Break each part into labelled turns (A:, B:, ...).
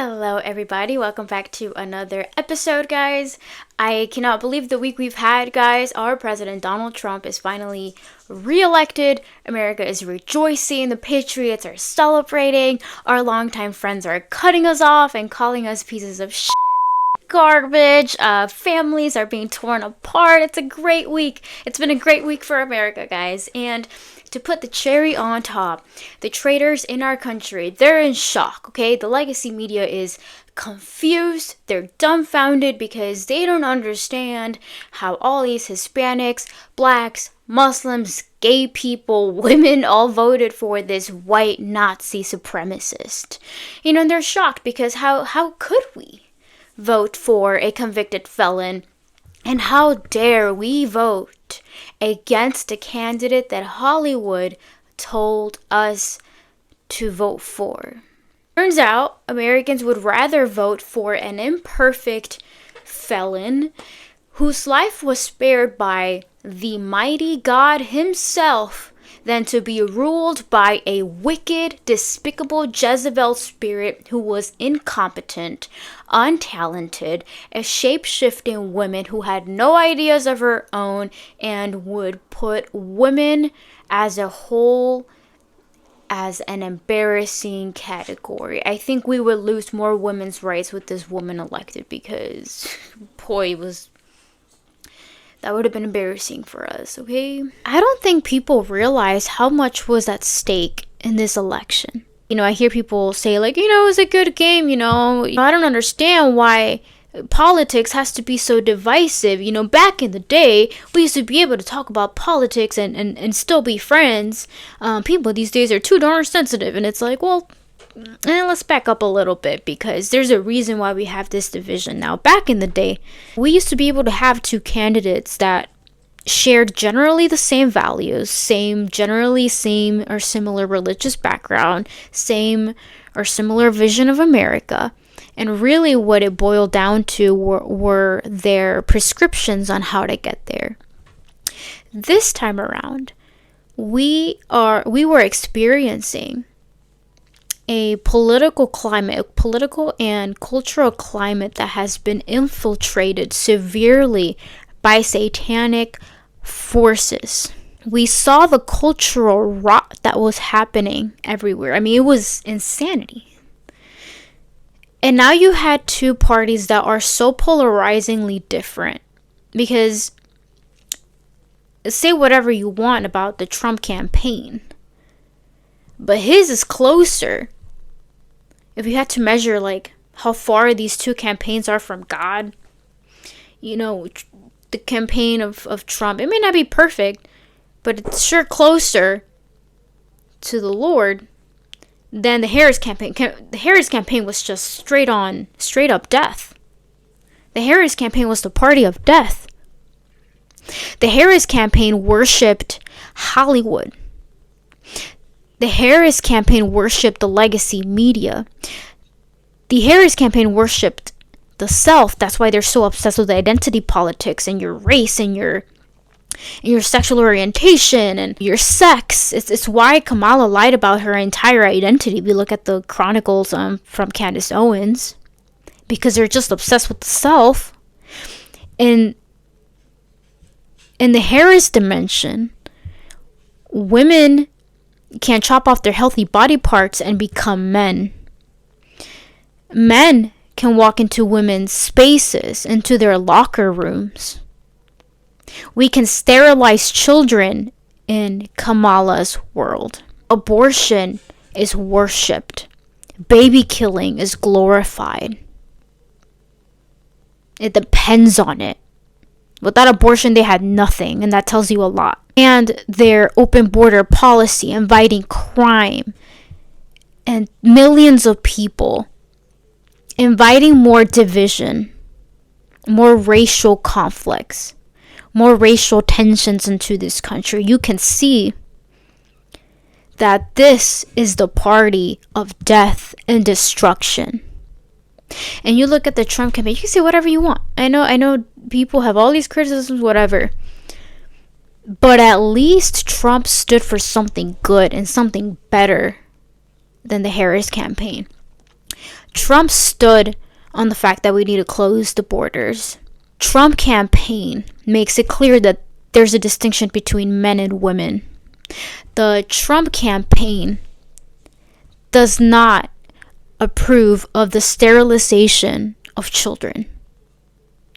A: Hello everybody, welcome back to another episode, guys. I cannot believe the week we've had, guys. Our president Donald Trump is finally re-elected. America is rejoicing, the patriots are celebrating, our longtime friends are cutting us off and calling us pieces of shit, garbage, families are being torn apart. It's a great week. It's been a great week for America, guys. And to put the cherry on top, the traitors in our country, they're in shock, okay? The legacy media is confused, they're dumbfounded because they don't understand how all these Hispanics, blacks, Muslims, gay people, women all voted for this white Nazi supremacist. And they're shocked because how could we vote for a convicted felon? And how dare we vote against a candidate that Hollywood told us to vote for? Turns out Americans would rather vote for an imperfect felon whose life was spared by the mighty God himself than to be ruled by a wicked, despicable Jezebel spirit who was incompetent, untalented, a shape-shifting woman who had no ideas of her own and would put women as a whole as an embarrassing category. I think we would lose more women's rights with this woman elected because, boy, that would have been embarrassing for us, okay? I don't think people realize how much was at stake in this election. I hear people say, it was a good game, I don't understand why politics has to be so divisive. Back in the day, we used to be able to talk about politics and still be friends. People these days are too darn sensitive, and it's like, well, let's back up a little bit because there's a reason why we have this division now. Back in the day, we used to be able to have two candidates that shared generally the same values, generally same or similar religious background, same or similar vision of America. And really what it boiled down to were their prescriptions on how to get there. This time around, we were experiencing a political and cultural climate that has been infiltrated severely by satanic forces. We saw the cultural rot that was happening everywhere. It was insanity. And now you had two parties that are so polarizingly different. Because say whatever you want about the Trump campaign, but his is closer. If you had to measure how far these two campaigns are from God, the campaign of Trump, it may not be perfect, but it's sure closer to the Lord than the Harris campaign. The Harris campaign was just straight up death. The Harris campaign was the party of death. The Harris campaign worshipped Hollywood. The Harris campaign worshipped the legacy media. The Harris campaign worshipped the self. That's why they're so obsessed with identity politics and your race and your sexual orientation and your sex. It's why Kamala lied about her entire identity. We look at the chronicles from Candace Owens, because they're just obsessed with the self. In the Harris dimension, women can chop off their healthy body parts and become men. Men can walk into women's spaces, into their locker rooms. We can sterilize children in Kamala's world. Abortion is worshipped. Baby killing is glorified. It depends on it. Without abortion, they had nothing, and that tells you a lot. And their open border policy, inviting crime, and millions of people, inviting more division, more racial conflicts, more racial tensions into this country. You can see that this is the party of death and destruction. And you look at the Trump campaign, you can say whatever you want. I know people have all these criticisms, whatever. But at least Trump stood for something good and something better than the Harris campaign. Trump stood on the fact that we need to close the borders. Trump campaign makes it clear that there's a distinction between men and women. The Trump campaign does not approve of the sterilization of children,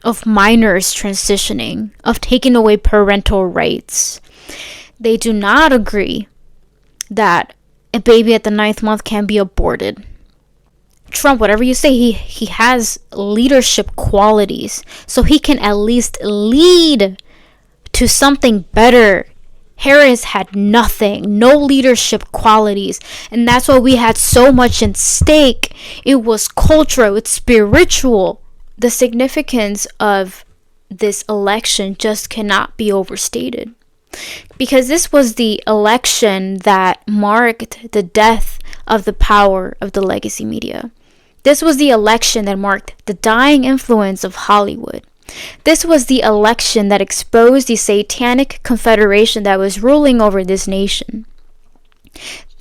A: of minors transitioning, of taking away parental rights. They do not agree that a baby at the 9th month can be aborted. Trump, whatever you say, he has leadership qualities, so he can at least lead to something better. Harris had nothing, no leadership qualities, and that's why we had so much in stake. It was cultural, it's spiritual. The significance of this election just cannot be overstated, because this was the election that marked the death of the power of the legacy media. This was the election that marked the dying influence of Hollywood. This was the election that exposed the satanic confederation that was ruling over this nation.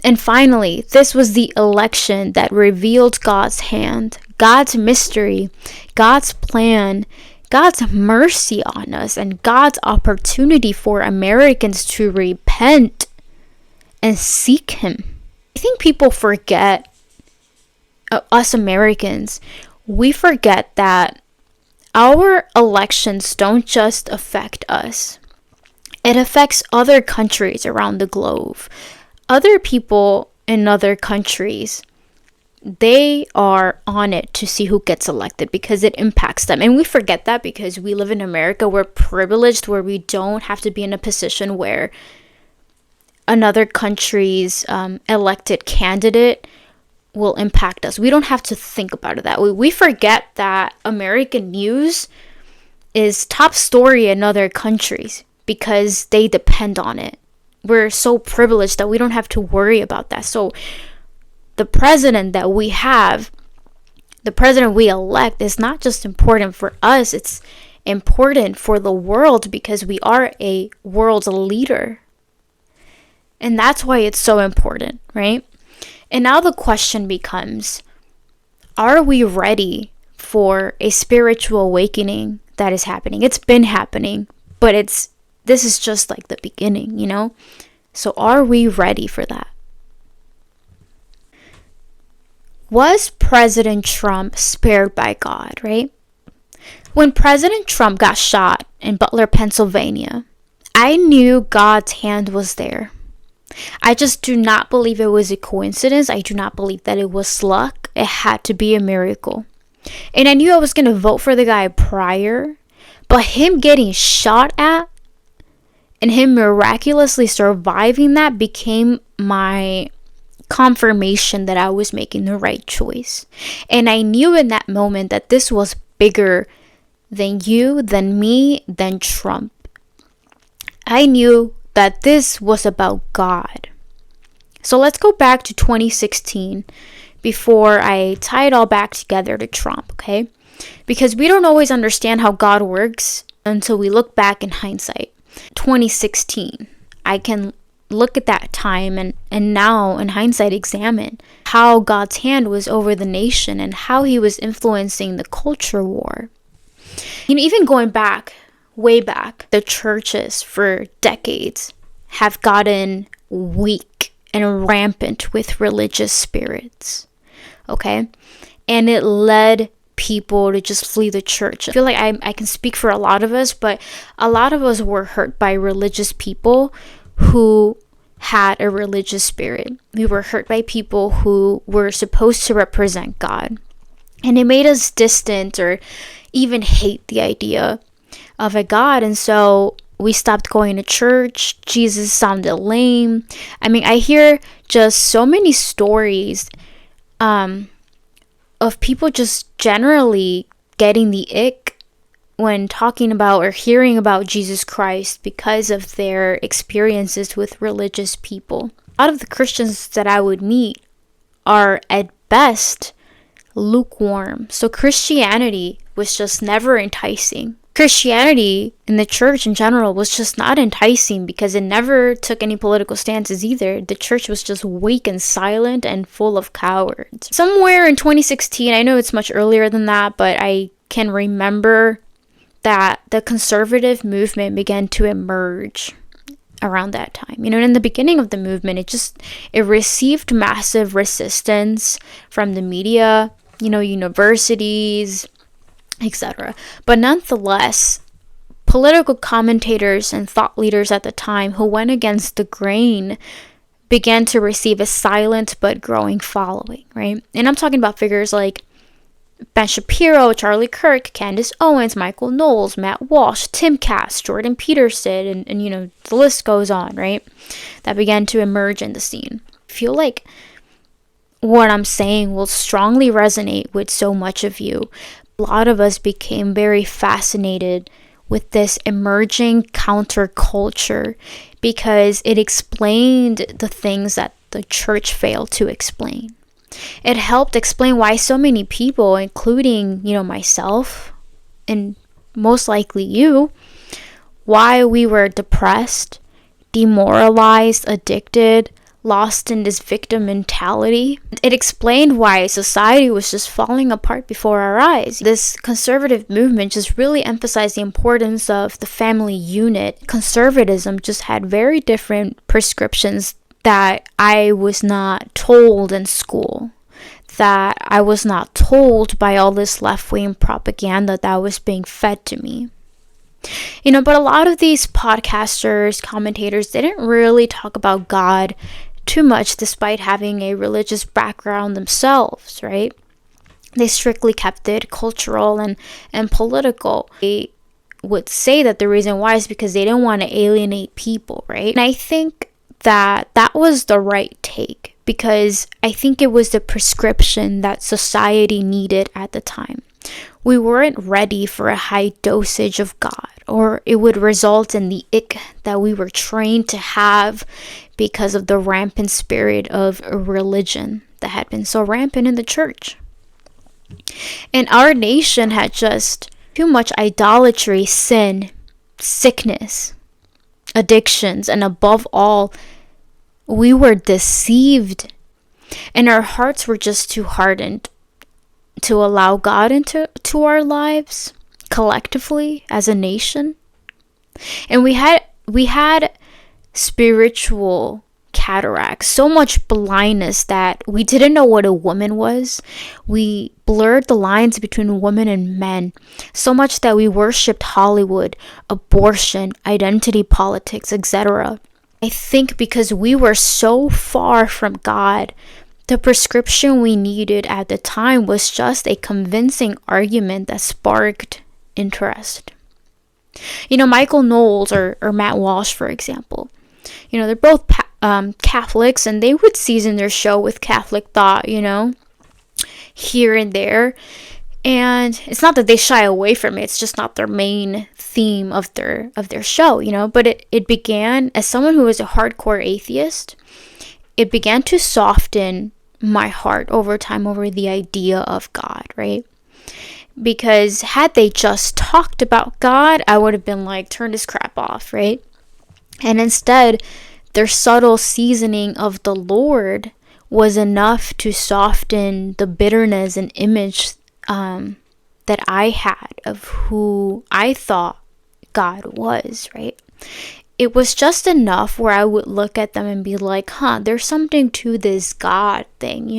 A: And finally, this was the election that revealed God's hand, God's mystery, God's plan, God's mercy on us, and God's opportunity for Americans to repent and seek Him. I think people forget, us Americans, we forget that our elections don't just affect us. It affects other countries around the globe. Other people in other countries, they are on it to see who gets elected because it impacts them. And we forget that because we live in America. We're privileged where we don't have to be in a position where another country's elected candidate will impact us. We don't have to think about it that way. We forget that American news is top story in other countries because they depend on it. We're so privileged that we don't have to worry about that. So the president that we have, the president we elect, is not just important for us, it's important for the world because we are a world leader. And that's why it's so important, right? And now the question becomes, are we ready for a spiritual awakening that is happening? It's been happening, but this is just like the beginning, you know? So are we ready for that? Was President Trump spared by God, right? When President Trump got shot in Butler, Pennsylvania, I knew God's hand was there. I just do not believe it was a coincidence. I do not believe that it was luck. It had to be a miracle. And I knew I was going to vote for the guy prior, but him getting shot at and him miraculously surviving that became my confirmation that I was making the right choice. And I knew in that moment that this was bigger than you, than me, than Trump. I knew that this was about God. So let's go back to 2016 before I tie it all back together to Trump, okay? Because we don't always understand how God works until we look back in hindsight. 2016, I can look at that time and now in hindsight examine how God's hand was over the nation and how He was influencing the culture war. You know, even going back, way back, the churches for decades have gotten weak and rampant with religious spirits, okay? And it led people to just flee the church. I feel like I can speak for a lot of us, but a lot of us were hurt by religious people who had a religious spirit. We were hurt by people who were supposed to represent God. And it made us distant or even hate the idea of a God. And so we stopped going to church. Jesus sounded lame. I mean, I hear just so many stories of people just generally getting the ick when talking about or hearing about Jesus Christ because of their experiences with religious people. A lot of the Christians that I would meet are at best lukewarm. So Christianity was just never enticing. Christianity in the church in general was just not enticing because it never took any political stances either. The church was just weak and silent and full of cowards. Somewhere in 2016, I know it's much earlier than that, but I can remember that the conservative movement began to emerge around that time. In the beginning of the movement, it received massive resistance from the media, universities, etc. But nonetheless, political commentators and thought leaders at the time who went against the grain began to receive a silent but growing following, right? And I'm talking about figures like Ben Shapiro, Charlie Kirk, Candace Owens, Michael Knowles, Matt Walsh, Tim Cass, Jordan Peterson, and the list goes on, right? That began to emerge in the scene. I feel like what I'm saying will strongly resonate with so much of you. A lot of us became very fascinated with this emerging counterculture because it explained the things that the church failed to explain. It helped explain why so many people, including, myself and most likely you, why we were depressed, demoralized, addicted, lost in this victim mentality. It explained why society was just falling apart before our eyes. This conservative movement just really emphasized the importance of the family unit. Conservatism just had very different prescriptions that I was not told in school, that I was not told by all this left-wing propaganda that was being fed to me. But a lot of these podcasters, commentators, they didn't really talk about God too much despite having a religious background themselves, right? They strictly kept it cultural and political. They would say that the reason why is because they didn't want to alienate people, right? And I think that was the right take because I think it was the prescription that society needed at the time. We weren't ready for a high dosage of God, or it would result in the ick that we were trained to have because of the rampant spirit of religion that had been so rampant in the church. And our nation had just too much idolatry, sin, sickness, addictions, and above all, we were deceived, and our hearts were just too hardened to allow God into our lives collectively as a nation. And we had spiritual cataracts, so much blindness that we didn't know what a woman was. We blurred the lines between women and men so much that we worshipped Hollywood, abortion, identity politics, etc. I think because we were so far from God, the prescription we needed at the time was just a convincing argument that sparked interest. Michael Knowles or Matt Walsh, for example, they're both Catholics, and they would season their show with Catholic thought, here and there. And it's not that they shy away from it, it's just not their main theme of their show, but it began as someone who was a hardcore atheist. It began to soften my heart over time over the idea of God, right? Because had they just talked about God, I would have been like, turn this crap off, right? And instead, their subtle seasoning of the Lord was enough to soften the bitterness and image that I had of who I thought God was, right? It was just enough where I would look at them and be like, there's something to this God thing,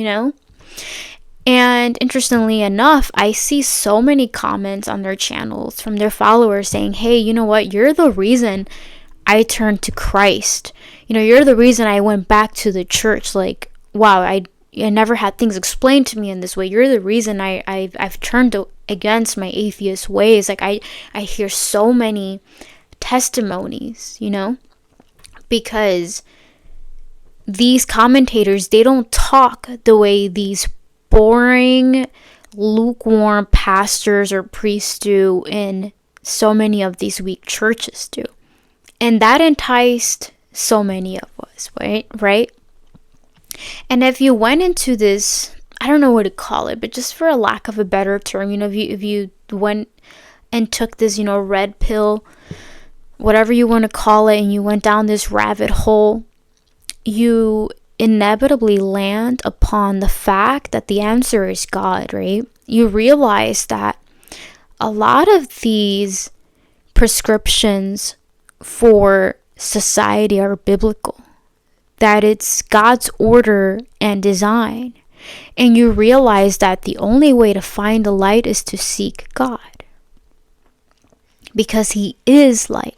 A: And interestingly enough, I see so many comments on their channels from their followers saying, hey, you know what? You're the reason I turned to Christ. You're the reason I went back to the church. Like, wow, I never had things explained to me in this way. You're the reason I've turned against my atheist ways. Like, I hear so many testimonies, because these commentators, they don't talk the way these boring, lukewarm pastors or priests do in so many of these weak churches do. And that enticed so many of us, right? And if you went into this, I don't know what to call it, but just for a lack of a better term, if you went and took this, red pill, whatever you want to call it, and you went down this rabbit hole, you inevitably land upon the fact that the answer is God, right? You realize that a lot of these prescriptions for society are biblical, that it's God's order and design. And you realize that the only way to find the light is to seek God, because He is light.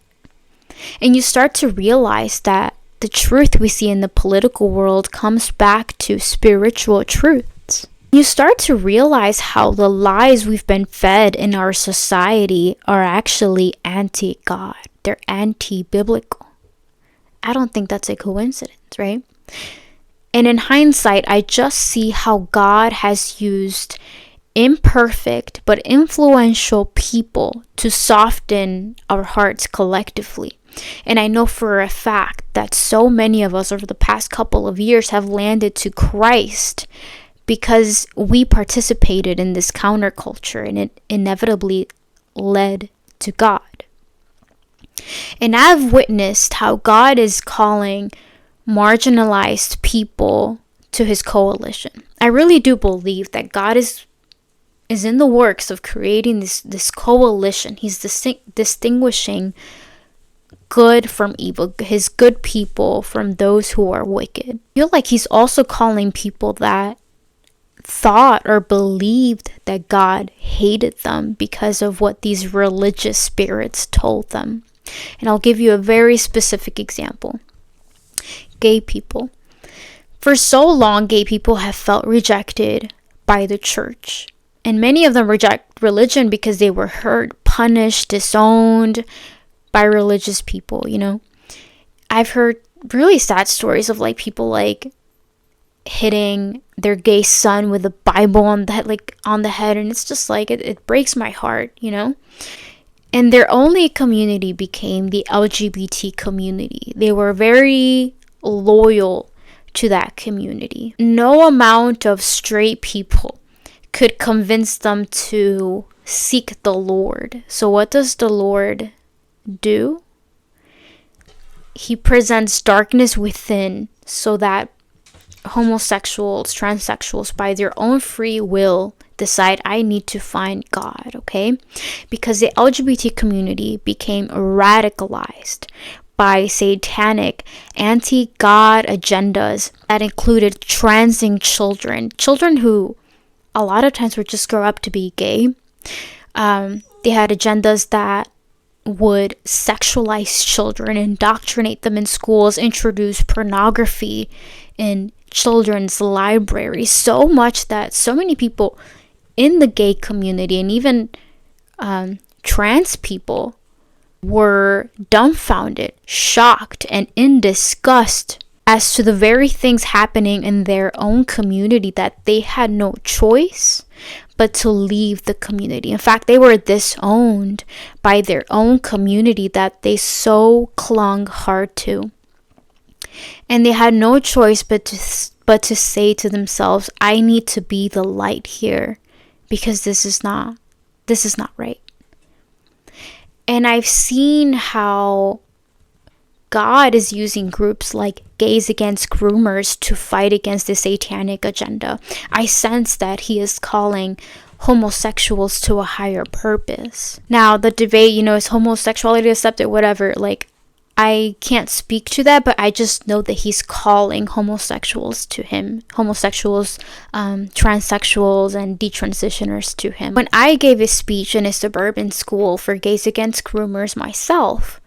A: And you start to realize that the truth we see in the political world comes back to spiritual truths. You start to realize how the lies we've been fed in our society are actually anti-God. They're anti-biblical. I don't think that's a coincidence, right? And in hindsight, I just see how God has used imperfect but influential people to soften our hearts collectively. And I know for a fact that so many of us over the past couple of years have landed to Christ because we participated in this counterculture, and it inevitably led to God. And I've witnessed how God is calling marginalized people to His coalition. I really do believe that God is in the works of creating this coalition. He's distinguishing good from evil, His good people from those who are wicked. I feel like He's also calling people that thought or believed that God hated them because of what these religious spirits told them. And I'll give you a very specific example. Gay people. For so long, gay people have felt rejected by the church. And many of them reject religion because they were hurt, punished, disowned by religious people, I've heard really sad stories of people hitting their gay son with a Bible on the head, and it's just it breaks my heart, And their only community became the LGBT community. They were very loyal to that community. No amount of straight people could convince them to seek the Lord. So what does the Lord do? He presents darkness within so that homosexuals, transsexuals, by their own free will, decide, I need to find God, okay? Because the LGBT community became radicalized by satanic, anti-God agendas that included transing children who a lot of times would just grow up to be gay. They had agendas that would sexualize children, indoctrinate them in schools, introduce pornography in children's libraries, so much that so many people in the gay community and even trans people were dumbfounded, shocked, and in disgust as to the very things happening in their own community that they had no choice but to leave the community. In fact, they were disowned by their own community that they so clung hard to. And they had no choice but to say to themselves, I need to be the light here because this is not right. And I've seen how God is using groups like Gays Against Groomers to fight against the satanic agenda. I sense that He is calling homosexuals to a higher purpose. Now, the debate, is homosexuality accepted, whatever, I can't speak to that, but I just know that He's calling homosexuals to Him. Homosexuals, transsexuals, and detransitioners to Him. When I gave a speech in a suburban school for Gays Against Groomers myself,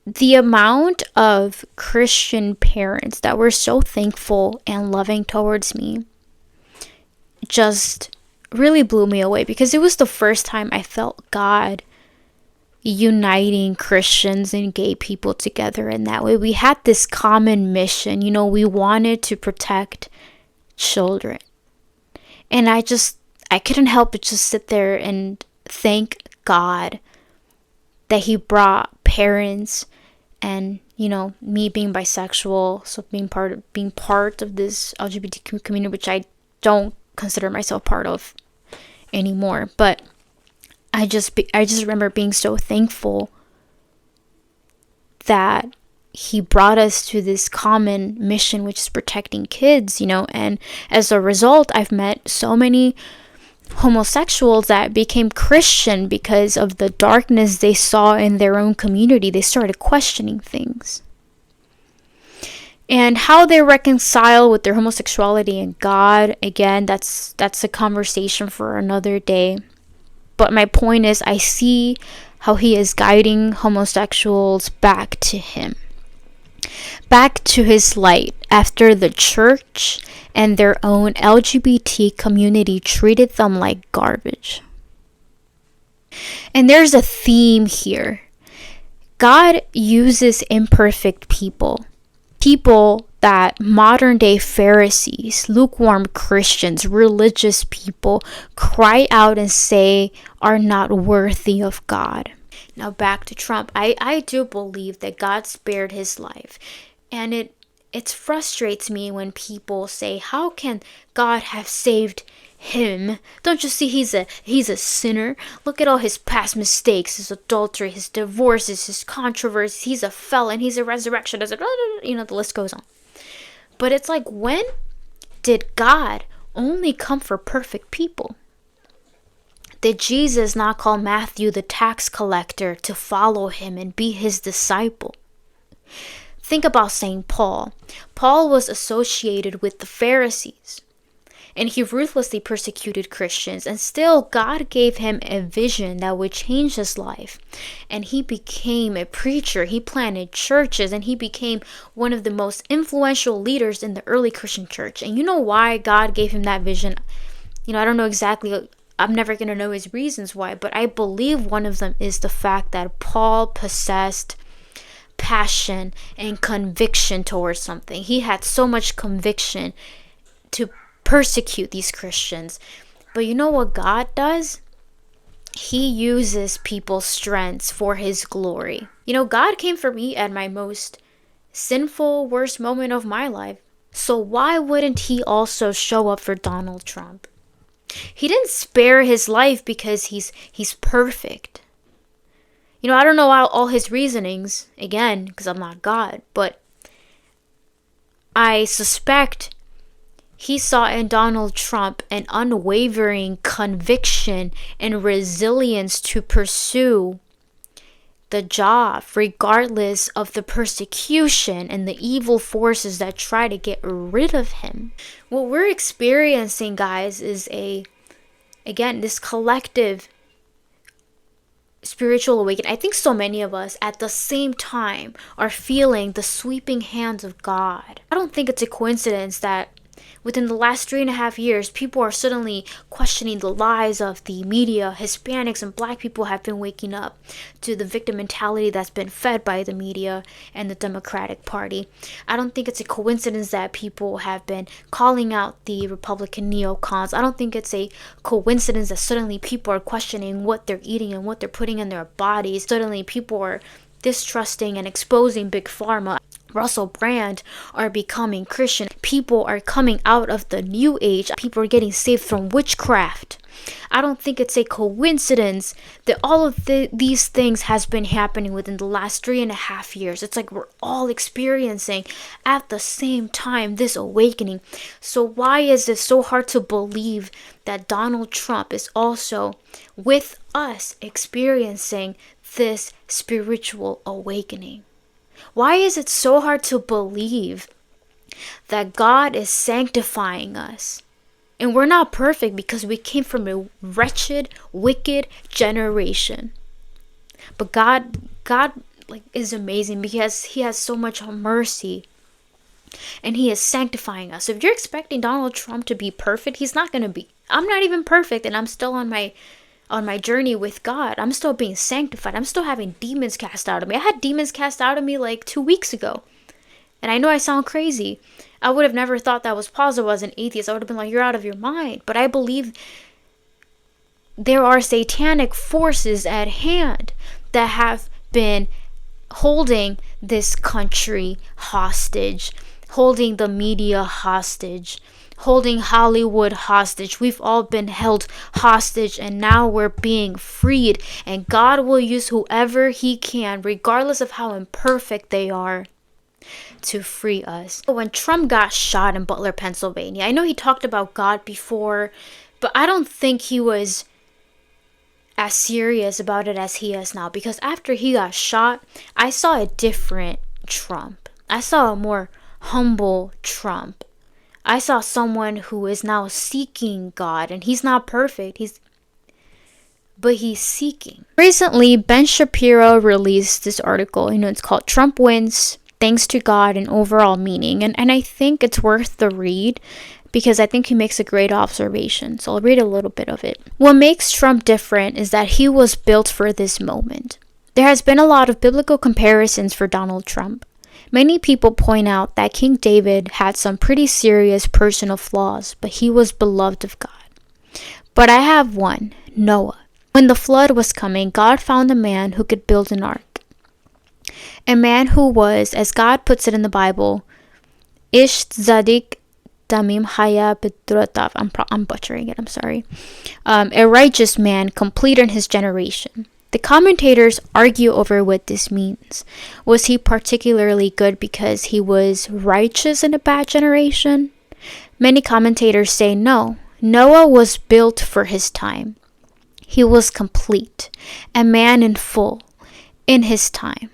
A: the amount of Christian parents that were so thankful and loving towards me just really blew me away, because it was the first time I felt God uniting Christians and gay people together in that way. We had this common mission, we wanted to protect children. And I couldn't help but just sit there and thank God that He brought parents and, me being bisexual, so being part of this LGBTQ community, which I don't consider myself part of anymore. But I just remember being so thankful that he brought us to this common mission, which is protecting kids, and as a result, I've met so many homosexuals that became Christian because of the darkness they saw in their own community. They started questioning things. And how they reconcile with their homosexuality and God, again, that's a conversation for another day. But my point is, I see how he is guiding homosexuals back to him, back to his light, after the church and their own LGBT community treated them like garbage. And there's a theme here. God uses imperfect people that modern day Pharisees, lukewarm Christians, religious people cry out and say are not worthy of God. Now back to Trump. I do believe that God spared his life. And it frustrates me when people say, how can God have saved him? Don't you see he's a sinner? Look at all his past mistakes, his adultery, his divorces, his controversies. He's a felon, he's a resurrectionist, the list goes on. But it's like, when did God only come for perfect people? Did Jesus not call Matthew the tax collector to follow him and be his disciple? Think about St. Paul. Paul was associated with the Pharisees, and he ruthlessly persecuted Christians, and still God gave him a vision that would change his life. And he became a preacher, he planted churches, and he became one of the most influential leaders in the early Christian church. And you know why God gave him that vision? I don't know exactly, I'm never going to know his reasons why, but I believe one of them is the fact that Paul possessed passion and conviction towards something. He had so much conviction to persecute these Christians. But you know what God does? He uses people's strengths for his glory. God came for me at my most sinful, worst moment of my life. So why wouldn't he also show up for Donald Trump? He didn't spare his life because he's perfect. I don't know all his reasonings, again, because I'm not God, but I suspect he saw in Donald Trump an unwavering conviction and resilience to pursue the job, regardless of the persecution and the evil forces that try to get rid of him. What we're experiencing, guys, is this collective spiritual awakening. I think so many of us at the same time are feeling the sweeping hands of God. I don't think it's a coincidence that within the last 3.5 years, people are suddenly questioning the lies of the media. Hispanics and Black people have been waking up to the victim mentality that's been fed by the media and the Democratic Party. I don't think it's a coincidence that people have been calling out the Republican neocons. I don't think it's a coincidence that suddenly people are questioning what they're eating and what they're putting in their bodies. Suddenly people are distrusting and exposing Big Pharma. Russell Brand are becoming Christian. People are coming out of the new age. People are getting saved from witchcraft. I don't think it's a coincidence that all of these things has been happening within the last 3.5 years. It's like we're all experiencing at the same time this awakening. So why is it so hard to believe that Donald Trump is also with us experiencing this spiritual awakening? Why is it so hard to believe that God is sanctifying us? And we're not perfect because we came from a wretched, wicked generation. But God is amazing because he has so much mercy. And he is sanctifying us. So if you're expecting Donald Trump to be perfect, he's not going to be. I'm not even perfect, and I'm still on my journey with God. I'm still being sanctified. I'm still having demons cast out of me. I had demons cast out of me like 2 weeks ago. And I know I sound crazy. I would have never thought that was possible as an atheist. I would have been like, you're out of your mind. But I believe there are satanic forces at hand that have been holding this country hostage, holding the media hostage, holding Hollywood hostage. We've all been held hostage, and now we're being freed. And God will use whoever He can, regardless of how imperfect they are, to free us. When Trump got shot in Butler, Pennsylvania, I know he talked about God before, but I don't think he was as serious about it as he is now, because after he got shot, I saw a different Trump. I saw a more humble Trump. I saw someone who is now seeking God, and he's not perfect. But he's seeking. Recently, Ben Shapiro released this article. It's called "Trump Wins Thanks to God and Overall Meaning," and I think it's worth the read, because I think he makes a great observation. So I'll read a little bit of it. What makes Trump different is that he was built for this moment. There has been a lot of biblical comparisons for Donald Trump. Many people point out that King David had some pretty serious personal flaws, but he was beloved of God. But I have one, Noah. When the flood was coming, God found a man who could build an ark. A man who was, as God puts it in the Bible, Ish Tzadik Damim Haya Bedrotav. I'm butchering it, I'm sorry. A righteous man, complete in his generation. The commentators argue over what this means. Was he particularly good because he was righteous in a bad generation? Many commentators say no. Noah was built for his time. He was complete, a man in full, in his time.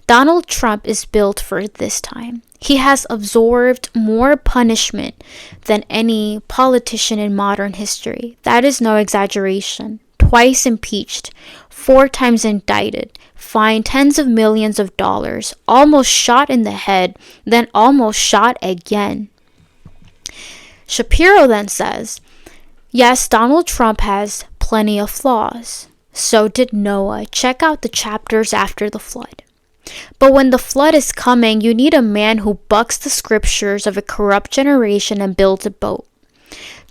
A: Donald Trump is built for this time. He has absorbed more punishment than any politician in modern history. That is no exaggeration. Twice impeached, 4 times indicted, fined tens of millions of dollars, almost shot in the head, then almost shot again. Shapiro then says, yes, Donald Trump has plenty of flaws. So did Noah. Check out the chapters after the flood. But when the flood is coming, you need a man who bucks the scriptures of a corrupt generation and builds a boat.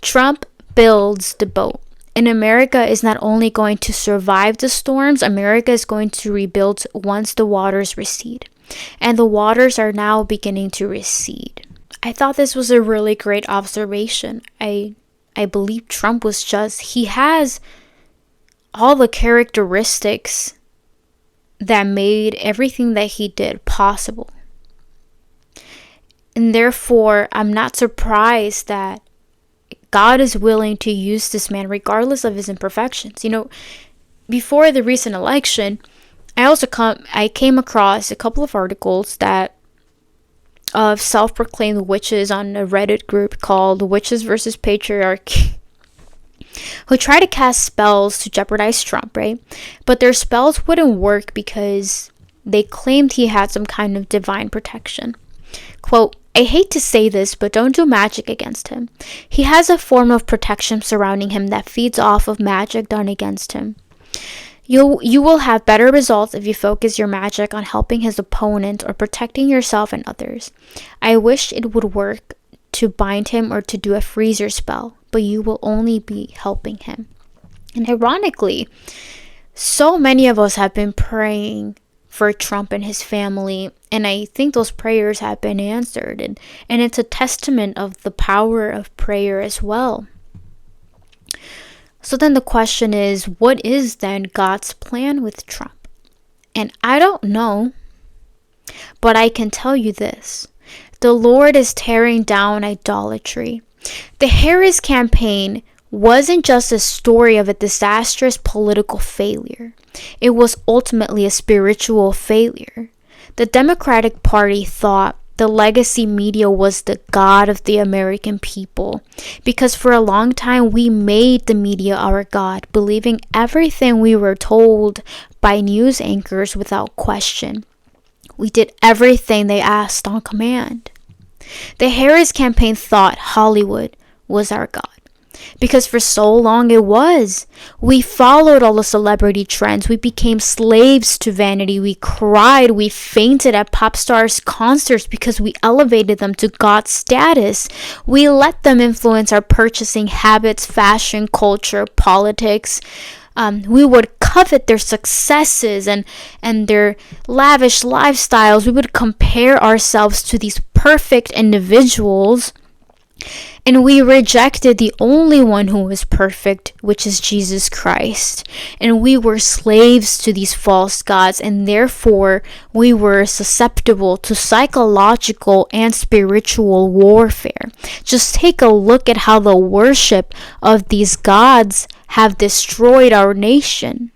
A: Trump builds the boat. And America is not only going to survive the storms, America is going to rebuild once the waters recede. And the waters are now beginning to recede. I thought this was a really great observation. I believe Trump was he has all the characteristics that made everything that he did possible. And therefore, I'm not surprised that God is willing to use this man regardless of his imperfections. Before the recent election, I came across a couple of articles of self-proclaimed witches on a Reddit group called Witches versus Patriarchy, who try to cast spells to jeopardize Trump, right? But their spells wouldn't work because they claimed he had some kind of divine protection. Quote, I hate to say this, but don't do magic against him. He has a form of protection surrounding him that feeds off of magic done against him. You will have better results if you focus your magic on helping his opponent or protecting yourself and others. I wish it would work to bind him or to do a freezer spell, but you will only be helping him. And ironically, so many of us have been praying for Trump and his family, and I think those prayers have been answered, and it's a testament of the power of prayer as well. So then the question is, what is then God's plan with Trump? And I don't know, but I can tell you this. The Lord is tearing down idolatry. The Harris campaign wasn't just a story of a disastrous political failure. It was ultimately a spiritual failure. The Democratic Party thought the legacy media was the God of the American people, because for a long time we made the media our God, believing everything we were told by news anchors without question. We did everything they asked on command. The Harris campaign thought Hollywood was our God, because for so long it was. We followed all the celebrity trends. We became slaves to vanity. We cried. We fainted at pop stars' concerts because we elevated them to God status. We let them influence our purchasing habits, fashion, culture, politics. We would covet their successes and their lavish lifestyles. We would compare ourselves to these perfect individuals. And we rejected the only one who was perfect, which is Jesus Christ. And we were slaves to these false gods, and therefore we were susceptible to psychological and spiritual warfare. Just take a look at how the worship of these gods have destroyed our nation.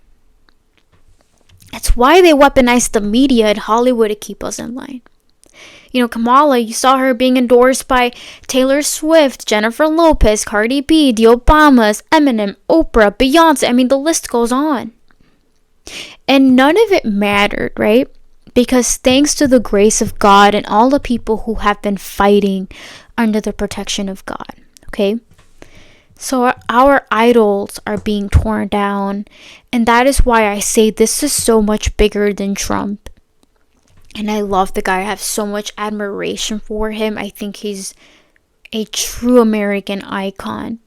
A: That's why they weaponized the media in Hollywood to keep us in line. You know, Kamala, you saw her being endorsed by Taylor Swift, Jennifer Lopez, Cardi B, the Obamas, Eminem, Oprah, Beyonce. I mean, the list goes on. And none of it mattered, right? Because thanks to the grace of God and all the people who have been fighting under the protection of God, okay? So our idols are being torn down. And that is why I say this is so much bigger than Trump. And I love the guy. I have so much admiration for him. I think he's a true American icon.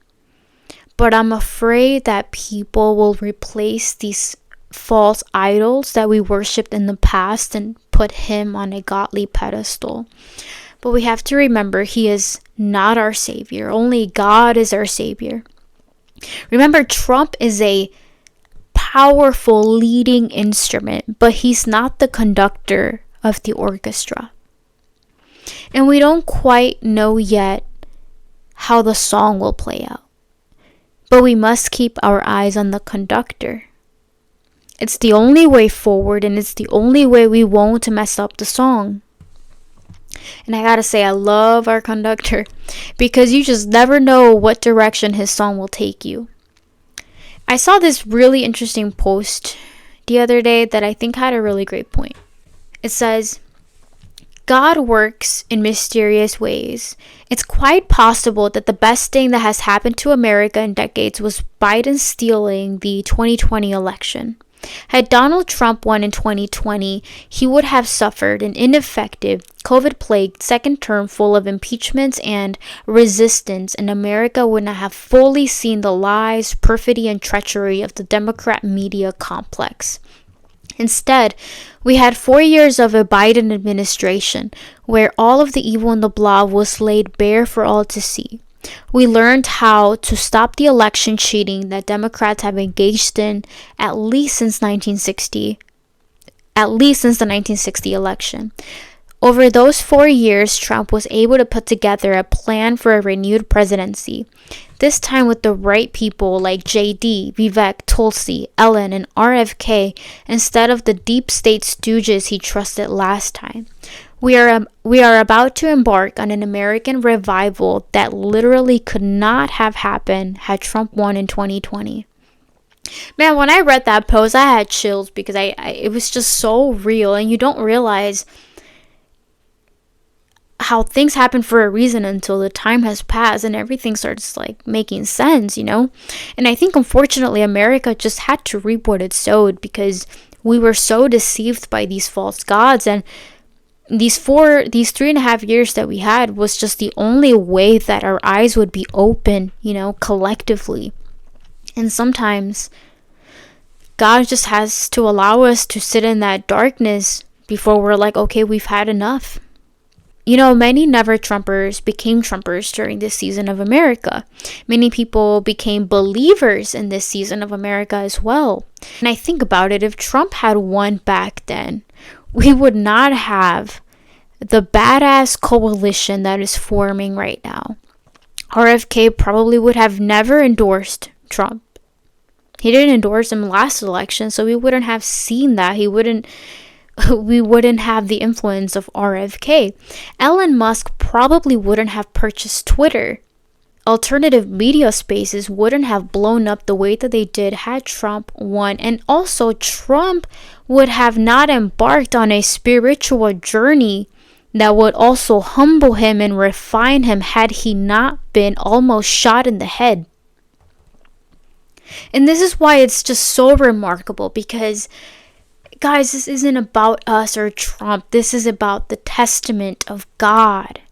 A: But I'm afraid that people will replace these false idols that we worshipped in the past and put him on a godly pedestal. But we have to remember he is not our savior. Only God is our savior. Remember, Trump is a powerful leading instrument, but he's not the conductor of the orchestra. And we don't quite know yet how the song will play out. But we must keep our eyes on the conductor. It's the only way forward, and it's the only way we won't mess up the song. And I gotta say, I love our conductor because you just never know what direction his song will take you. I saw this really interesting post the other day that I think had a really great point. It says, God works in mysterious ways. It's quite possible that the best thing that has happened to America in decades was Biden stealing the 2020 election. Had Donald Trump won in 2020, he would have suffered an ineffective, COVID-plagued second term full of impeachments and resistance, and America would not have fully seen the lies, perfidy, and treachery of the Democrat media complex. Instead, we had 4 years of a Biden administration where all of the evil in the blob was laid bare for all to see. We learned how to stop the election cheating that Democrats have engaged in at least since the 1960 election. Over those 4 years, Trump was able to put together a plan for a renewed presidency, this time with the right people like JD, Vivek, Tulsi, Ellen, and RFK, instead of the deep state stooges he trusted last time. We are about to embark on an American revival that literally could not have happened had Trump won in 2020. Man, when I read that post, I had chills because it was just so real, and you don't realize how things happen for a reason until the time has passed and everything starts like making sense, you know? And I think unfortunately America just had to reap what it sowed because we were so deceived by these false gods, and these 3.5 years that we had was just the only way that our eyes would be open, you know, collectively. And sometimes God just has to allow us to sit in that darkness before we're like, okay, we've had enough. You know, many never-Trumpers became Trumpers during this season of America. Many people became believers in this season of America as well. And I think about it, if Trump had won back then, we would not have the badass coalition that is forming right now. RFK probably would have never endorsed Trump. He didn't endorse him last election, so we wouldn't have seen that. We wouldn't have the influence of RFK. Elon Musk probably wouldn't have purchased Twitter. Alternative media spaces wouldn't have blown up the way that they did had Trump won. And also, Trump would have not embarked on a spiritual journey that would also humble him and refine him had he not been almost shot in the head. And this is why it's just so remarkable because, guys, this isn't about us or Trump. This is about the testament of God.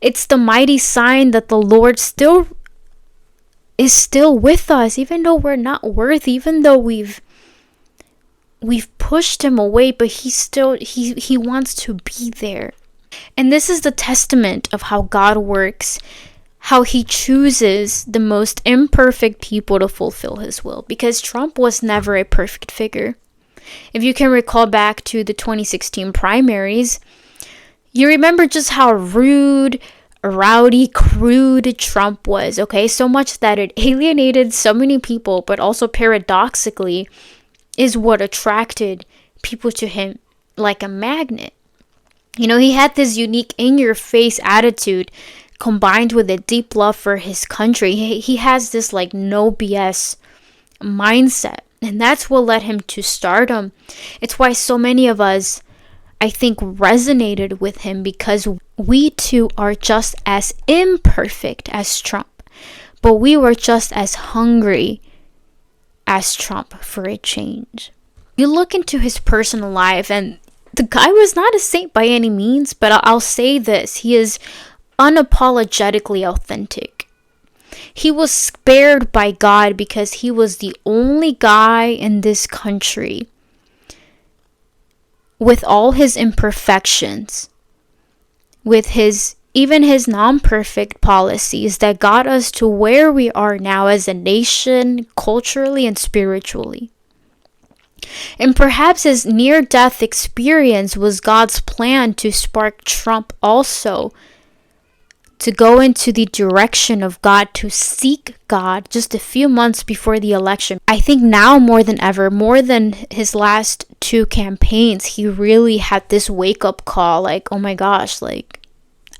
A: It's the mighty sign that the Lord is still with us, even though we're not worthy, even though we've pushed him away, but he wants to be there. And this is the testament of how God works, how he chooses the most imperfect people to fulfill his will, because Trump was never a perfect figure. If you can recall back to the 2016 primaries, you remember just how rude, rowdy, crude Trump was, okay? So much that it alienated so many people, but also paradoxically is what attracted people to him like a magnet. You know, he had this unique in-your-face attitude combined with a deep love for his country. He has this like no BS mindset, and that's what led him to stardom. It's why so many of us, I think, resonated with him, because we too are just as imperfect as Trump, but we were just as hungry as Trump for a change. You look into his personal life, and the guy was not a saint by any means, but I'll say this: he is unapologetically authentic. He was spared by God because he was the only guy in this country, with all his imperfections, with even his non-perfect policies, that got us to where we are now as a nation, culturally and spiritually. And perhaps his near-death experience was God's plan to spark Trump also to go into the direction of God, to seek God just a few months before the election. I think now more than ever, more than his last two campaigns, he really had this wake-up call, like, oh my gosh, like,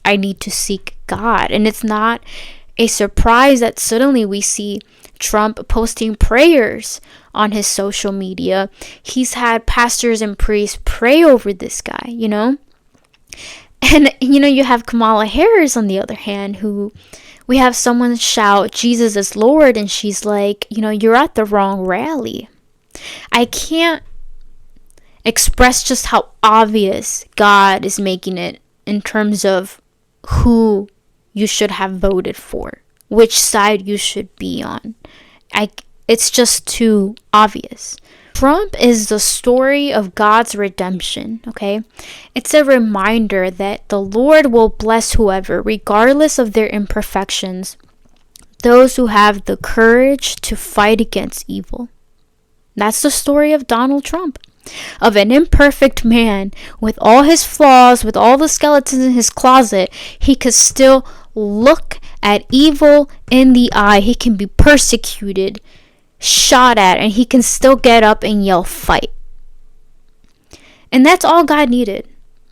A: I need to seek God. And it's not a surprise that suddenly we see Trump posting prayers on his social media. He's had pastors and priests pray over this guy, you know? And, you know, you have Kamala Harris on the other hand, who we have someone shout, Jesus is Lord, and she's like, you know, you're at the wrong rally. I can't express just how obvious God is making it in terms of who you should have voted for, which side you should be on. It's just too obvious. Trump is the story of God's redemption, okay? It's a reminder that the Lord will bless whoever, regardless of their imperfections, those who have the courage to fight against evil. That's the story of Donald Trump, of an imperfect man with all his flaws, with all the skeletons in his closet. He could still look at evil in the eye. He can be persecuted, shot at, and he can still get up and yell fight. And that's all God needed.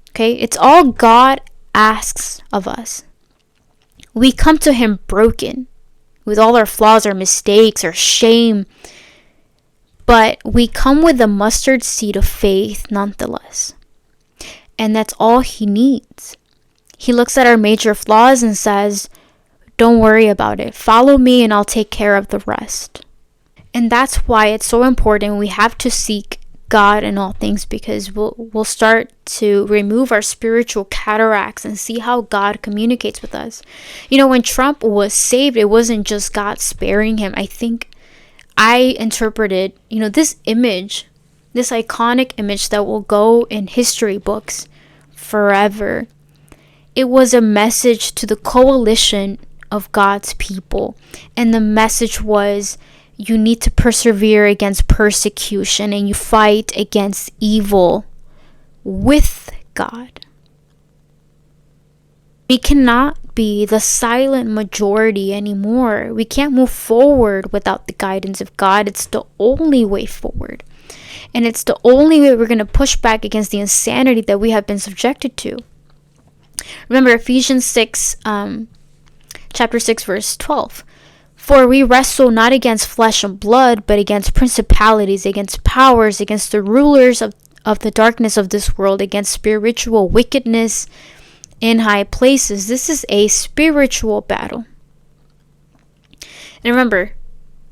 A: Okay? It's all God asks of us. We come to him broken, with all our flaws, our mistakes, our shame, but we come with a mustard seed of faith nonetheless. And that's all he needs. He looks at our major flaws and says, don't worry about it. Follow me and I'll take care of the rest. And that's why it's so important. We have to seek God in all things, because we'll start to remove our spiritual cataracts and see how God communicates with us. You know, when Trump was saved, it wasn't just God sparing him. I think I interpreted, you know, this image, this iconic image that will go in history books forever. It was a message to the coalition of God's people. And the message was, you need to persevere against persecution and you fight against evil with God. We cannot be the silent majority anymore. We can't move forward without the guidance of God. It's the only way forward. And it's the only way we're going to push back against the insanity that we have been subjected to. Remember Ephesians 6, chapter 6, verse 12. For we wrestle not against flesh and blood, but against principalities, against powers, against the rulers of the darkness of this world, against spiritual wickedness in high places. This is a spiritual battle. And remember,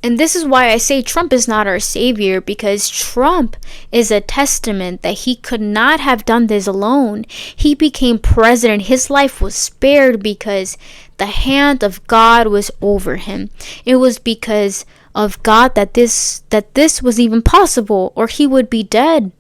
A: and this is why I say Trump is not our savior, because Trump is a testament that he could not have done this alone. He became president. His life was spared because the hand of God was over him. It was because of God that this was even possible, or he would be dead.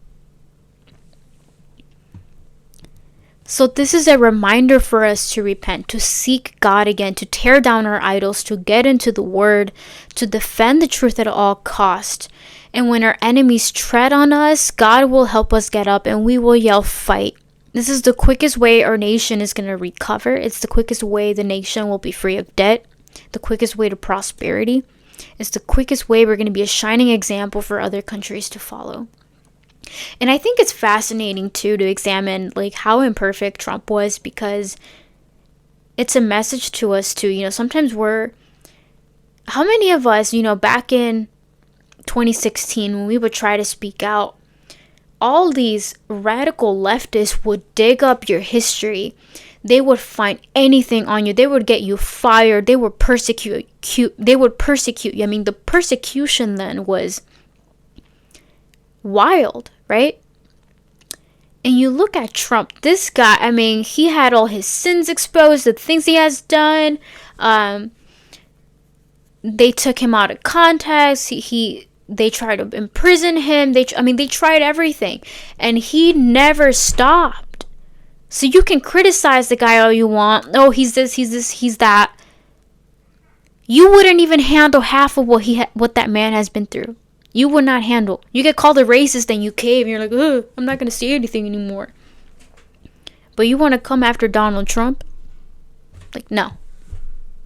A: So this is a reminder for us to repent, to seek God again, to tear down our idols, to get into the word, to defend the truth at all cost. And when our enemies tread on us, God will help us get up and we will yell fight. This is the quickest way our nation is going to recover. It's the quickest way the nation will be free of debt, the quickest way to prosperity. It's the quickest way we're going to be a shining example for other countries to follow. And I think it's fascinating too to examine like how imperfect Trump was, because it's a message to us too. Sometimes how many of us, back in 2016 when we would try to speak out, all these radical leftists would dig up your history. They would find anything on you. They would get you fired. They would persecute you. I mean, the persecution then was wild, right? And you look at Trump, this guy, I mean, he had all his sins exposed, the things he has done. They took him out of context. They tried to imprison him. They tried everything. And he never stopped. So you can criticize the guy all you want. Oh, he's this, he's that. You wouldn't even handle half of what that man has been through. You would not handle. You get called a racist and you cave. And you're like, ugh, I'm not going to say anything anymore. But you want to come after Donald Trump? Like, no.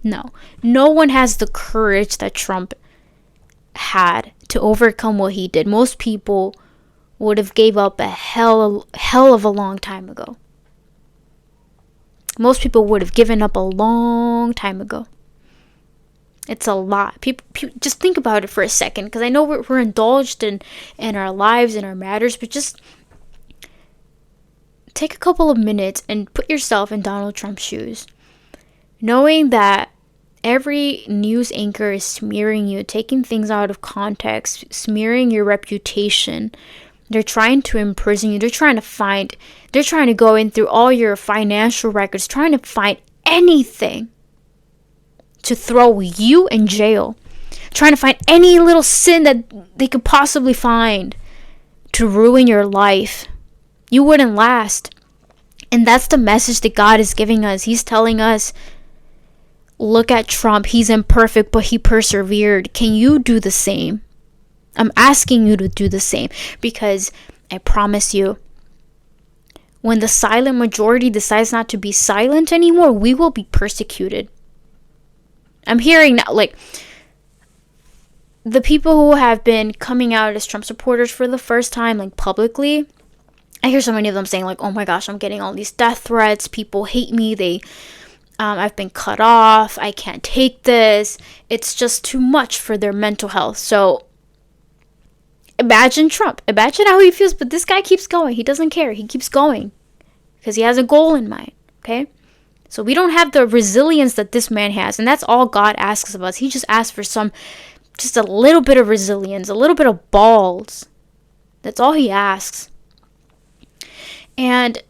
A: No one has the courage that Trump had to overcome what he did. Most people would have gave up a hell of a long time ago. Most people would have given up a long time ago. It's a lot. People just think about it for a second, because I know we're indulged in our lives and our matters, but just take a couple of minutes and put yourself in Donald Trump's shoes, knowing that every news anchor is smearing you, taking things out of context, smearing your reputation. They're trying to imprison you. They're trying to go in through all your financial records, trying to find anything to throw you in jail, trying to find any little sin that they could possibly find to ruin your life. You wouldn't last. And that's the message that God is giving us. He's telling us, look at Trump. He's imperfect, but he persevered. Can you do the same? I'm asking you to do the same, because I promise you, when the silent majority decides not to be silent anymore, we will be persecuted. I'm hearing now, like, the people who have been coming out as Trump supporters for the first time, like, publicly, I hear so many of them saying, like, oh my gosh, I'm getting all these death threats. People hate me. I've been cut off. I can't take this. It's just too much for their mental health. So imagine Trump. Imagine how he feels. But this guy keeps going. He doesn't care. He keeps going because he has a goal in mind. Okay? So we don't have the resilience that this man has. And that's all God asks of us. He just asks for just a little bit of resilience, a little bit of balls. That's all he asks. And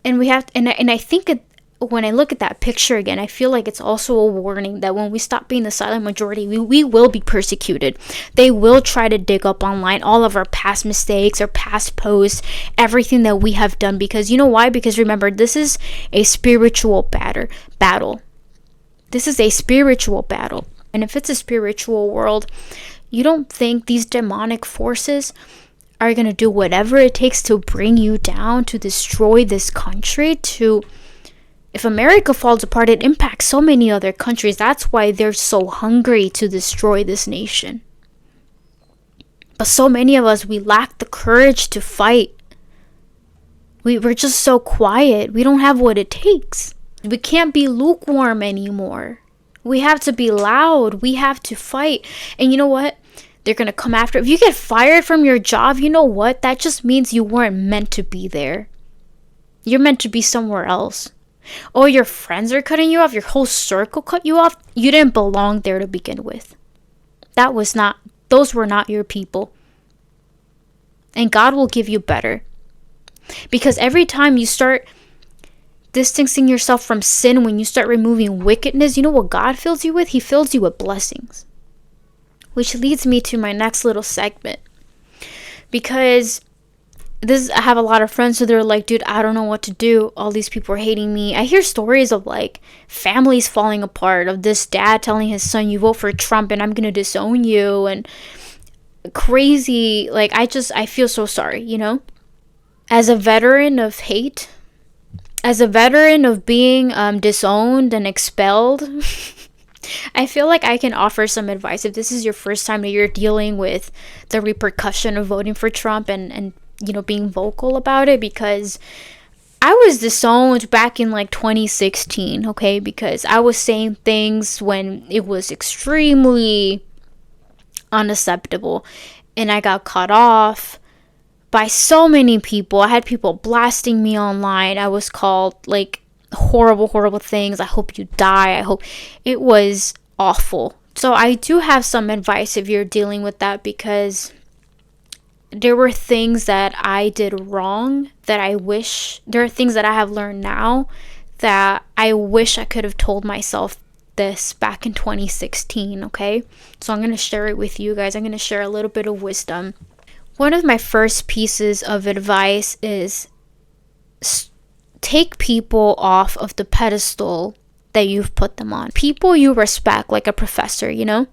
A: we have, and I think when I look at that picture again, I feel like it's also a warning that when we stop being the silent majority, we will be persecuted. They will try to dig up online all of our past mistakes, our past posts, everything that we have done. Because you know why? Because remember, this is a spiritual battle. This is a spiritual battle. And if it's a spiritual world, you don't think these demonic forces are going to do whatever it takes to bring you down, to destroy this country, if America falls apart, it impacts so many other countries. That's why they're so hungry to destroy this nation. But so many of us, we lack the courage to fight. We're just so quiet. We don't have what it takes. We can't be lukewarm anymore. We have to be loud. We have to fight. And you know what? They're going to come after. If you get fired from your job, you know what? That just means you weren't meant to be there. You're meant to be somewhere else. Oh, your friends are cutting you off. Your whole circle cut you off. You didn't belong there to begin with. Those were not your people. And God will give you better. Because every time you start distancing yourself from sin, when you start removing wickedness, you know what God fills you with? He fills you with blessings. Which leads me to my next little segment. Because I have a lot of friends who they're like, dude, I don't know what to do. All these people are hating me. I hear stories of like families falling apart, of this dad telling his son, you vote for Trump and I'm gonna disown you, and crazy. Like, I feel so sorry, you know? As a veteran of hate, as a veteran of being disowned and expelled, I feel like I can offer some advice if this is your first time that you're dealing with the repercussion of voting for Trump and you know, being vocal about it, because I was disowned back in like 2016, okay? Because I was saying things when it was extremely unacceptable, and I got cut off by so many people. I had people blasting me online. I was called like horrible things. I hope you die. I hope. It was awful. So I do have some advice if you're dealing with that, because there were things that I did wrong that there are things that I have learned now that I wish I could have told myself this back in 2016, okay? So I'm going to share it with you guys. I'm going to share a little bit of wisdom. One of my first pieces of advice is take people off of the pedestal that you've put them on. People you respect, like a professor, you know,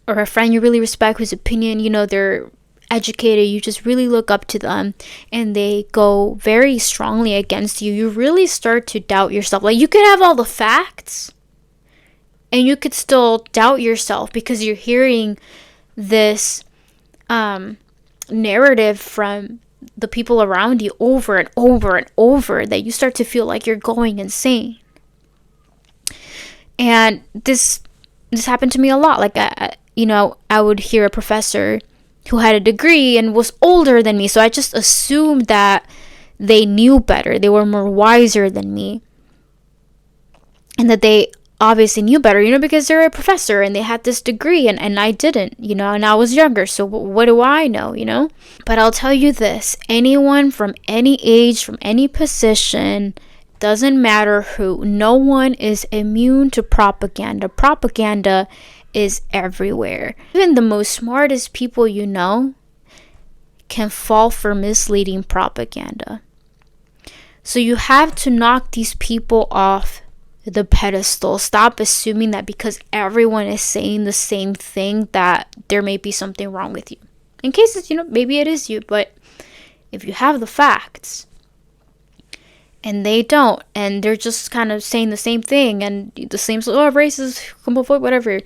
A: or a friend you really respect whose opinion, you know, they're educated, you just really look up to them, and they go very strongly against you. You really start to doubt yourself. Like, you could have all the facts and you could still doubt yourself because you're hearing this narrative from the people around you over and over and over, that you start to feel like you're going insane. And this happened to me a lot. Like, I would hear a professor who had a degree and was older than me, so I just assumed that they knew better, they were more wiser than me, and that they obviously knew better, you know, because they're a professor and they had this degree, and I didn't, you know, and I was younger, so what do I know, you know? But I'll tell you this, anyone from any age, from any position, doesn't matter who, no one is immune to propaganda. Propaganda is everywhere. Even the most smartest people you know can fall for misleading propaganda. So you have to knock these people off the pedestal. Stop assuming that because everyone is saying the same thing that there may be something wrong with you. In cases, you know, maybe it is you, but if you have the facts and they don't, and they're just kind of saying the same thing and the same, racist, homophobic, whatever,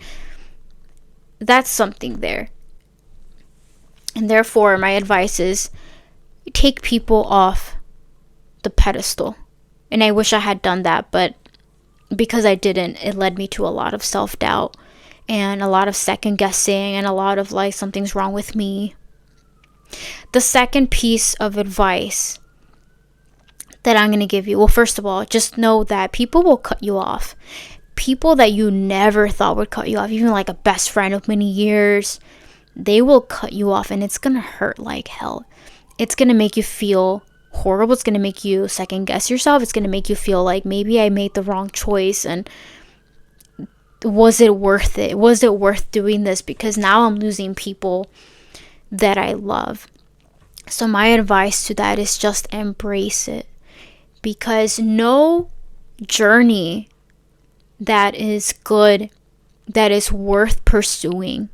A: that's something there. And therefore, my advice is take people off the pedestal. And I wish I had done that, but because I didn't, it led me to a lot of self-doubt and a lot of second guessing and a lot of like, something's wrong with me. The second piece of advice that I'm going to give you, well, first of all, just know that people will cut you off. People that you never thought would cut you off, even like a best friend of many years, they will cut you off, and it's going to hurt like hell. It's going to make you feel horrible. It's going to make you second guess yourself. It's going to make you feel like maybe I made the wrong choice, and was it worth it? Was it worth doing this? Because now I'm losing people that I love. So my advice to that is just embrace it, because no journey that is good, that is worth pursuing,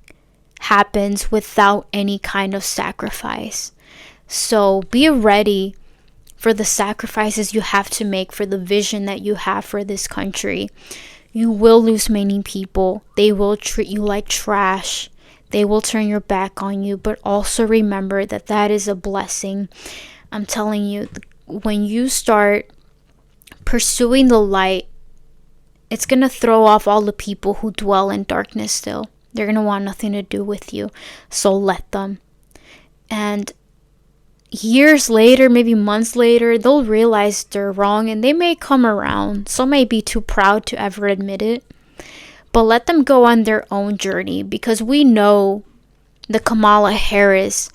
A: happens without any kind of sacrifice. So be ready for the sacrifices you have to make for the vision that you have for this country. You will lose many people. They will treat you like trash. They will turn your back on you, but also remember that that is a blessing. I'm telling you, when you start pursuing the light, it's going to throw off all the people who dwell in darkness still. They're going to want nothing to do with you. So let them. And years later, maybe months later, they'll realize they're wrong and they may come around. Some may be too proud to ever admit it. But let them go on their own journey, because we know the Kamala Harris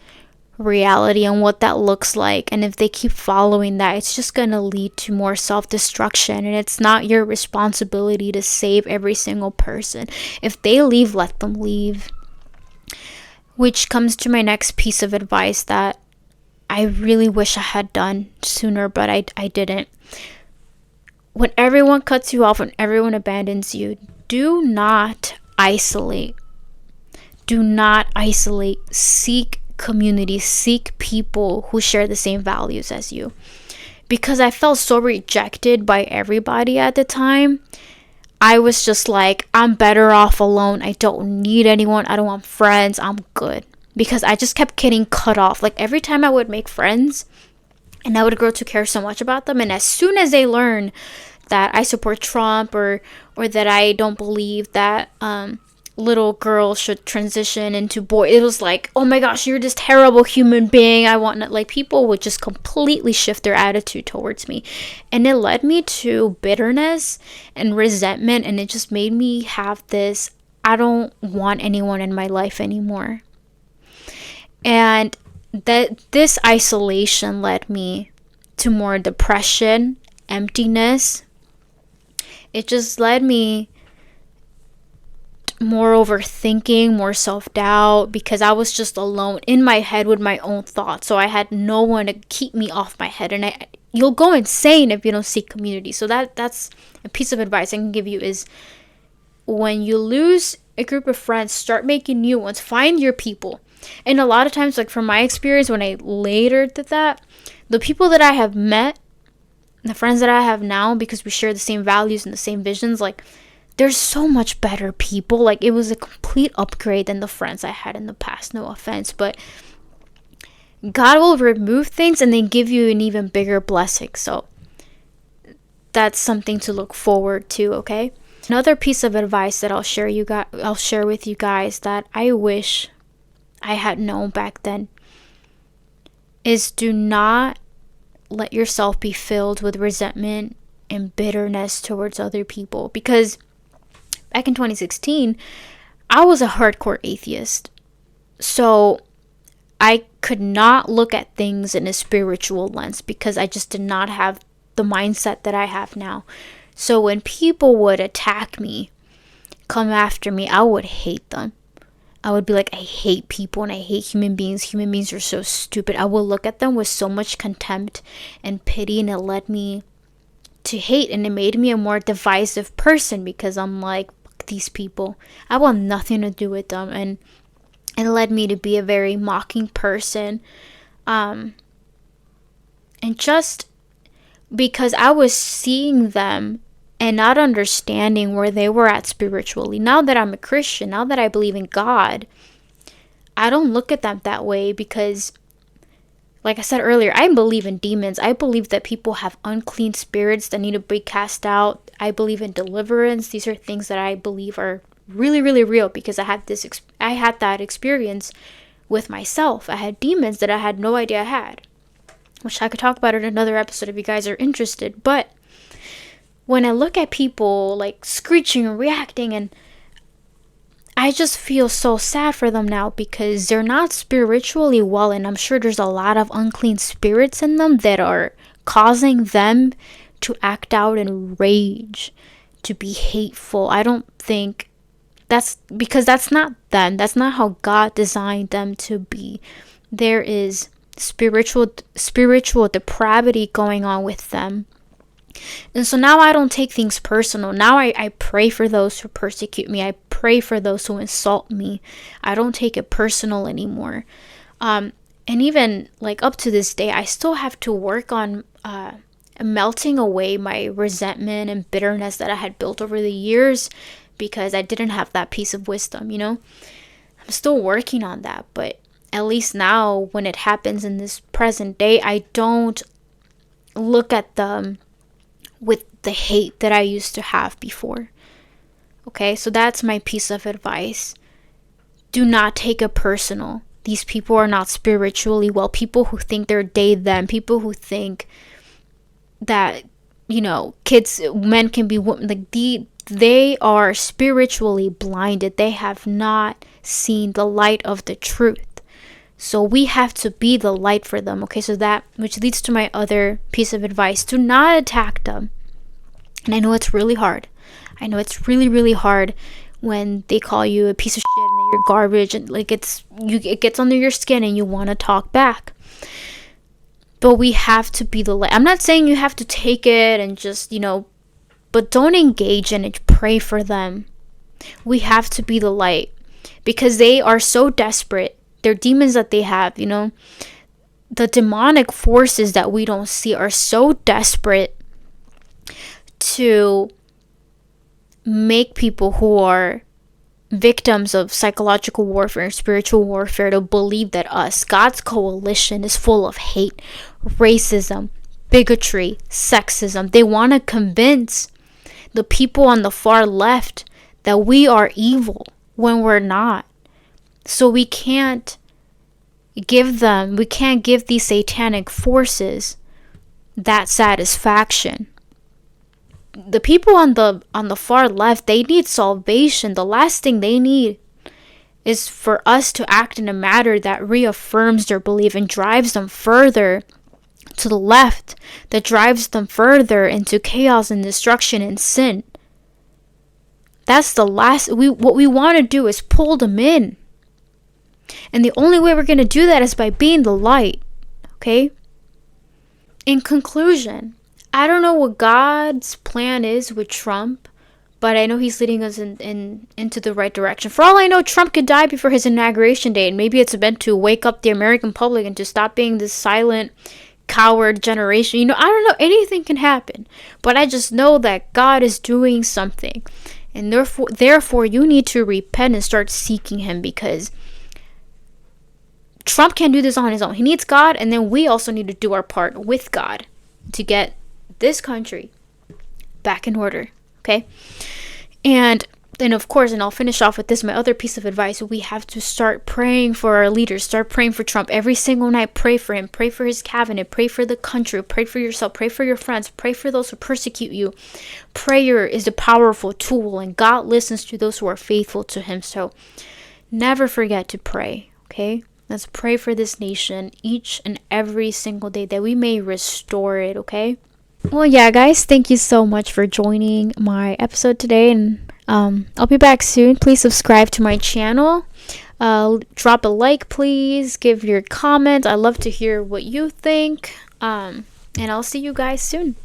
A: reality and what that looks like. And if they keep following that, it's just going to lead to more self-destruction. And it's not your responsibility to save every single person. If they leave, let them leave. Which comes to my next piece of advice that I really wish I had done sooner, but I didn't. When everyone cuts you off, when everyone abandons you, do not isolate. Do not isolate. Seek community. Seek people who share the same values as you. Because I felt so rejected by everybody at the time, I was just like, I'm better off alone. I don't need anyone. I don't want friends. I'm good. Because I just kept getting cut off. Like every time I would make friends and I would grow to care so much about them, and as soon as they learn that I support Trump or that I don't believe that little girls should transition into boy, it was like, oh my gosh, you're this terrible human being. I want not, like, people would just completely shift their attitude towards me, and it led me to bitterness and resentment, and it just made me have this, I don't want anyone in my life anymore. And that this isolation led me to more depression, emptiness. It just led me more overthinking, more self-doubt, because I was just alone in my head with my own thoughts. So I had no one to keep me off my head, and you'll go insane if you don't seek community. So that's a piece of advice I can give you, is when you lose a group of friends, start making new ones. Find your people. And a lot of times, like from my experience, when I later did that, the people that I have met, the friends that I have now, because we share the same values and the same visions, like, they're so much better people. Like, it was a complete upgrade than the friends I had in the past. No offense, but God will remove things and then give you an even bigger blessing. So that's something to look forward to, okay? Another piece of advice that I'll share with you guys that I wish I had known back then is, do not let yourself be filled with resentment and bitterness towards other people. Because back in 2016, I was a hardcore atheist. So I could not look at things in a spiritual lens because I just did not have the mindset that I have now. So when people would attack me, come after me, I would hate them. I would be like, I hate people and I hate human beings. Human beings are so stupid. I will look at them with so much contempt and pity, and it led me to hate, and it made me a more divisive person because I'm like, fuck these people. I want nothing to do with them, and it led me to be a very mocking person. And just because I was seeing them and not understanding where they were at spiritually. Now that I'm a Christian, now that I believe in God, I don't look at them that way because, like I said earlier, I believe in demons. I believe that people have unclean spirits that need to be cast out. I believe in deliverance. These are things that I believe are really, really real because I had that experience with myself. I had demons that I had no idea I had, which I could talk about in another episode if you guys are interested. But when I look at people like screeching and reacting, and I just feel so sad for them now because they're not spiritually well, and I'm sure there's a lot of unclean spirits in them that are causing them to act out in rage, to be hateful. I don't think that's because that's not them. That's not how God designed them to be. There is spiritual depravity going on with them. And so now I don't take things personal. Now I pray for those who persecute me. I pray for those who insult me. I don't take it personal anymore. And even like up to this day, I still have to work on melting away my resentment and bitterness that I had built over the years because I didn't have that piece of wisdom, you know? I'm still working on that, but at least now when it happens in this present day, I don't look at them with the hate that I used to have before. Okay, so that's my piece of advice. Do not take it personal. These people are not spiritually well. People who think they're they, them. People who think that, you know, men can be women. Like they are spiritually blinded. They have not seen the light of the truth. So we have to be the light for them. Okay, so that, which leads to my other piece of advice. Do not attack them. And I know it's really hard. I know it's really, really hard when they call you a piece of shit and you're garbage, and like it gets under your skin and you want to talk back. But we have to be the light. I'm not saying you have to take it and just, but don't engage in it. Pray for them. We have to be the light because they are so desperate. They're demons that they have, The demonic forces that we don't see are so desperate to make people who are victims of psychological warfare and spiritual warfare to believe that God's coalition, is full of hate, racism, bigotry, sexism. They want to convince the people on the far left that we are evil when we're not. So we can't give these satanic forces that satisfaction. The people on the far left, they need salvation. The last thing they need is for us to act in a manner that reaffirms their belief and drives them further to the left, that drives them further into chaos and destruction and sin. That's the last. What we want to do is pull them in. And the only way we're going to do that is by being the light. Okay? In conclusion, I don't know what God's plan is with Trump, but I know he's leading us into the right direction. For all I know, Trump could die before his inauguration day, and maybe it's meant to wake up the American public and to stop being this silent, coward generation. I don't know. Anything can happen. But I just know that God is doing something. And therefore, you need to repent and start seeking him, because Trump can't do this on his own. He needs God, and then we also need to do our part with God to get this country back in order. Okay? And then, of course, and I'll finish off with this, my other piece of advice, we have to start praying for our leaders. Start praying for Trump every single night. Pray for him. Pray for his cabinet. Pray for the country. Pray for yourself. Pray for your friends. Pray for those who persecute you. Prayer is a powerful tool, and God listens to those who are faithful to him. So never forget to pray. Okay? Let's pray for this nation each and every single day, that we may restore it. Okay? Well, yeah, guys, thank you so much for joining my episode today, and I'll be back soon. Please subscribe to my channel. Drop a like, please. Give your comment. I love to hear what you think. And I'll see you guys soon.